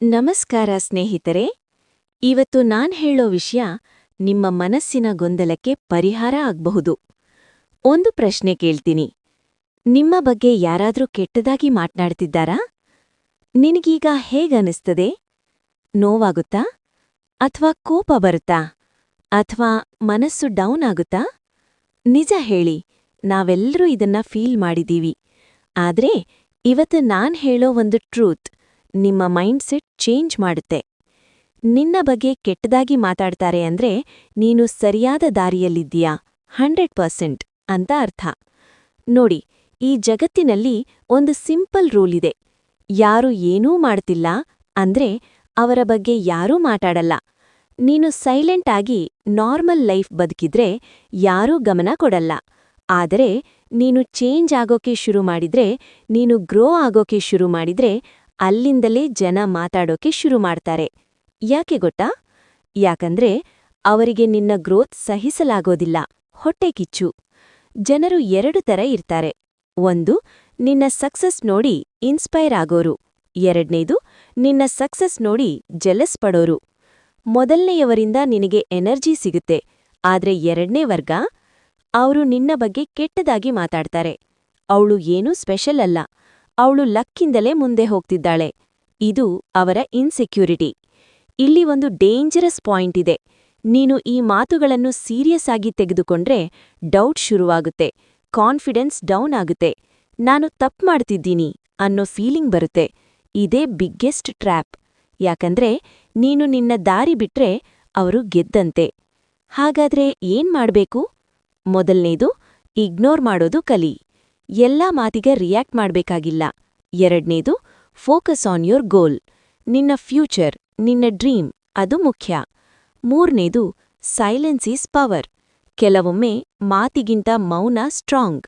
ನಮಸ್ಕಾರ ಸ್ನೇಹಿತರೆ. ಇವತ್ತು ನಾನ್ ಹೇಳೋ ವಿಷಯ ನಿಮ್ಮ ಮನಸ್ಸಿನ ಗೊಂದಲಕ್ಕೆ ಪರಿಹಾರ ಆಗ್ಬಹುದು. ಒಂದು ಪ್ರಶ್ನೆ ಕೇಳ್ತೀನಿ. ನಿಮ್ಮ ಬಗ್ಗೆ ಯಾರಾದ್ರೂ ಕೆಟ್ಟದಾಗಿ ಮಾಟ್ನಾಡ್ತಿದ್ದಾರಾ? ನಿನಗೀಗ ಹೇಗನಿಸ್ತದೆ? ನೋವಾಗುತ್ತಾ? ಅಥ್ವಾ ಕೋಪ ಬರುತ್ತಾ? ಅಥ್ವಾ ಮನಸ್ಸು ಡೌನ್ ಆಗುತ್ತಾ? ನಿಜ ಹೇಳಿ, ನಾವೆಲ್ಲರೂ ಇದನ್ನ ಫೀಲ್ ಮಾಡಿದೀವಿ. ಆದ್ರೆ ಇವತ್ತು ನಾನ್ ಹೇಳೋ ಒಂದು ಟ್ರೂತ್ ನಿಮ್ಮ ಮೈಂಡ್ಸೆಟ್ ಚೇಂಜ್ ಮಾಡುತ್ತೆ. ನಿನ್ನ ಬಗ್ಗೆ ಕೆಟ್ಟದಾಗಿ ಮಾತಾಡ್ತಾರೆ ಅಂದ್ರೆ ನೀನು ಸರಿಯಾದ ದಾರಿಯಲ್ಲಿದ್ದೀಯಾ 100% ಅಂತ ಅರ್ಥ. ನೋಡಿ, ಈ ಜಗತ್ತಿನಲ್ಲಿ ಒಂದು ಸಿಂಪಲ್ ರೂಲ್ ಇದೆ. ಯಾರು ಏನೂ ಮಾಡ್ತಿಲ್ಲ ಅಂದ್ರೆ ಅವರ ಬಗ್ಗೆ ಯಾರೂ ಮಾತಾಡಲ್ಲ. ನೀನು ಸೈಲೆಂಟ್ ಆಗಿ ನಾರ್ಮಲ್ ಲೈಫ್ ಬದುಕಿದ್ರೆ ಯಾರೂ ಗಮನ ಕೊಡಲ್ಲ. ಆದರೆ ನೀನು ಚೇಂಜ್ ಆಗೋಕೆ ಶುರು ಮಾಡಿದ್ರೆ, ನೀನು ಗ್ರೋ ಆಗೋಕೆ ಶುರು ಮಾಡಿದ್ರೆ ಅಲ್ಲಿಂದಲೇ ಜನ ಮಾತಾಡೋಕೆ ಶುರು ಮಾಡ್ತಾರೆ. ಯಾಕೆ ಗೊತ್ತಾ? ಯಾಕಂದ್ರೆ ಅವರಿಗೆ ನಿನ್ನ ಗ್ರೋತ್ ಸಹಿಸಲಾಗೋದಿಲ್ಲ. ಹೊಟ್ಟೆ ಕಿಚ್ಚು. ಜನರು ಎರಡು ಥರ ಇರ್ತಾರೆ. ಒಂದು, ನಿನ್ನ ಸಕ್ಸಸ್ ನೋಡಿ ಇನ್ಸ್ಪೈರ್ ಆಗೋರು. ಎರಡನೇದು, ನಿನ್ನ ಸಕ್ಸಸ್ ನೋಡಿ ಜೆಲಸ್ ಪಡೋರು. ಮೊದಲನೆಯವರಿಂದ ನಿನಗೆ ಎನರ್ಜಿ ಸಿಗುತ್ತೆ. ಆದ್ರೆ ಎರಡನೇ ವರ್ಗ, ಅವರು ನಿನ್ನ ಬಗ್ಗೆ ಕೆಟ್ಟದಾಗಿ ಮಾತಾಡ್ತಾರೆ. ಅವಳು ಏನೂ ಸ್ಪೆಷಲ್ ಅಲ್ಲ, ಅವಳು ಲಕ್ಕಿಂದಲೇ ಮುಂದೆ ಹೋಗ್ತಿದ್ದಾಳೆ. ಇದು ಅವರ ಇನ್ಸೆಕ್ಯೂರಿಟಿ. ಇಲ್ಲಿ ಒಂದು ಡೇಂಜರಸ್ ಪಾಯಿಂಟ್ ಇದೆ. ನೀನು ಈ ಮಾತುಗಳನ್ನು ಸೀರಿಯಸ್ ಆಗಿ ತೆಗೆದುಕೊಂಡ್ರೆ ಡೌಟ್ ಶುರುವಾಗುತ್ತೆ, ಕಾನ್ಫಿಡೆನ್ಸ್ ಡೌನ್ ಆಗುತ್ತೆ, ನಾನು ತಪ್ಪು ಮಾಡ್ತಿದ್ದೀನಿ ಅನ್ನೋ ಫೀಲಿಂಗ್ ಬರುತ್ತೆ. ಇದೇ ಬಿಗ್ಗೆಸ್ಟ್ ಟ್ರ್ಯಾಪ್. ಯಾಕಂದ್ರೆ ನೀನು ನಿನ್ನ ದಾರಿ ಬಿಟ್ರೆ ಅವರು ಗೆದ್ದಂತೆ. ಹಾಗಾದ್ರೆ ಏನ್ ಮಾಡ್ಬೇಕು? ಮೊದಲ್ನೇದು, ಇಗ್ನೋರ್ ಮಾಡೋದು ಕಲಿ. ಎಲ್ಲಾ ಮಾತಿಗೆ ರಿಯಾಕ್ಟ್ ಮಾಡ್ಬೇಕಾಗಿಲ್ಲ. ಎರಡನೇದು, ಫೋಕಸ್ ಆನ್ ಯೋರ್ ಗೋಲ್. ನಿನ್ನ ಫ್ಯೂಚರ್, ನಿನ್ನ ಡ್ರೀಮ್, ಅದು ಮುಖ್ಯ. ಮೂರನೇದು, ಸೈಲೆನ್ಸ್ ಈಸ್ ಪವರ್. ಕೆಲವೊಮ್ಮೆ ಮಾತಿಗಿಂತ ಮೌನ ಸ್ಟ್ರಾಂಗ್.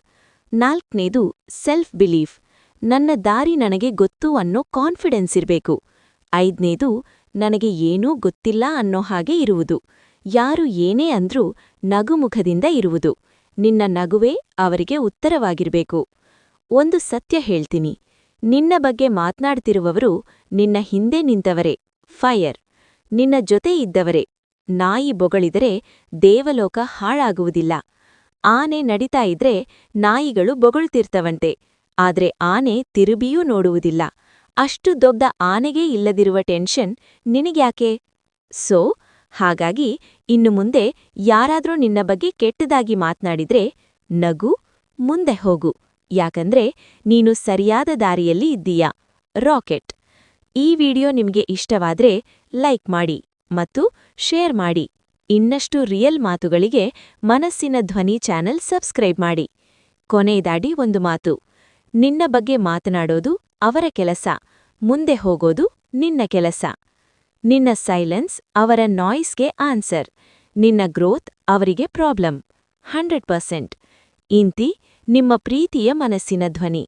ನಾಲ್ಕನೇದು, ಸೆಲ್ಫ್ ಬಿಲೀಫ್. ನನ್ನ ದಾರಿ ನನಗೆ ಗೊತ್ತು ಅನ್ನೋ ಕಾನ್ಫಿಡೆನ್ಸ್ ಇರ್ಬೇಕು. ಐದನೇದು, ನನಗೆ ಏನೂ ಗೊತ್ತಿಲ್ಲ ಅನ್ನೋ ಹಾಗೆ ಇರುವುದು. ಯಾರು ಏನೇ ಅಂದ್ರೂ ನಗುಮುಖದಿಂದ ಇರುವುದು. ನಿನ್ನ ನಗುವೇ ಅವರಿಗೆ ಉತ್ತರವಾಗಿರ್ಬೇಕು. ಒಂದು ಸತ್ಯ ಹೇಳ್ತೀನಿ, ನಿನ್ನ ಬಗ್ಗೆ ಮಾತ್ನಾಡ್ತಿರುವವರು ನಿನ್ನ ಹಿಂದೆ ನಿಂತವರೇ, ಫೈರ್. ನಿನ್ನ ಜೊತೆ ಇದ್ದವರೇ. ನಾಯಿ ಬೊಗಳಿದರೆ ದೇವಲೋಕ ಹಾಳಾಗುವುದಿಲ್ಲ. ಆನೆ ನಡಿತಾ ಇದ್ರೆ ನಾಯಿಗಳು ಬೊಗಳ್ತಿರ್ತವಂತೆ. ಆದ್ರೆ ಆನೆ ತಿರುಬಿಯೂ ನೋಡುವುದಿಲ್ಲ. ಅಷ್ಟು ದೊಡ್ಡ ಆನೆಗೇ ಇಲ್ಲದಿರುವ ಟೆನ್ಷನ್ ನಿನಗ್ಯಾಕೆ? ಹಾಗಾಗಿ ಇನ್ನು ಮುಂದೆ ಯಾರಾದ್ರೂ ನಿನ್ನ ಬಗ್ಗೆ ಕೆಟ್ಟದಾಗಿ ಮಾತ್ನಾಡಿದ್ರೆ ನಗು, ಮುಂದೆ ಹೋಗು. ಯಾಕಂದ್ರೆ ನೀನು ಸರಿಯಾದ ದಾರಿಯಲ್ಲಿ ಇದ್ದೀಯಾ. ರಾಕೆಟ್. ಈ ವಿಡಿಯೋ ನಿಮ್ಗೆ ಇಷ್ಟವಾದ್ರೆ ಲೈಕ್ ಮಾಡಿ ಮತ್ತು ಶೇರ್ ಮಾಡಿ. ಇನ್ನಷ್ಟು ರಿಯಲ್ ಮಾತುಗಳಿಗೆ ಮನಸ್ಸಿನ ಧ್ವನಿ ಚಾನೆಲ್ ಸಬ್ಸ್ಕ್ರೈಬ್ ಮಾಡಿ. ಕೊನೆಯದಾಗಿ ಒಂದು ಮಾತು. ನಿನ್ನ ಬಗ್ಗೆ ಮಾತನಾಡೋದು ಅವರ ಕೆಲಸ, ಮುಂದೆ ಹೋಗೋದು ನಿನ್ನ ಕೆಲಸ. ನಿನ್ನ ಸೈಲೆನ್ಸ್ ಅವರ ನಾಯ್ಸ್ಗೆ ಆನ್ಸರ್, ನಿನ್ನ ಗ್ರೋತ್ ಅವರಿಗೆ ಪ್ರಾಬ್ಲಮ್. 100%. ಇಂತಿ ನಿಮ್ಮ ಪ್ರೀತಿಯ ಮನಸ್ಸಿನ ಧ್ವನಿ.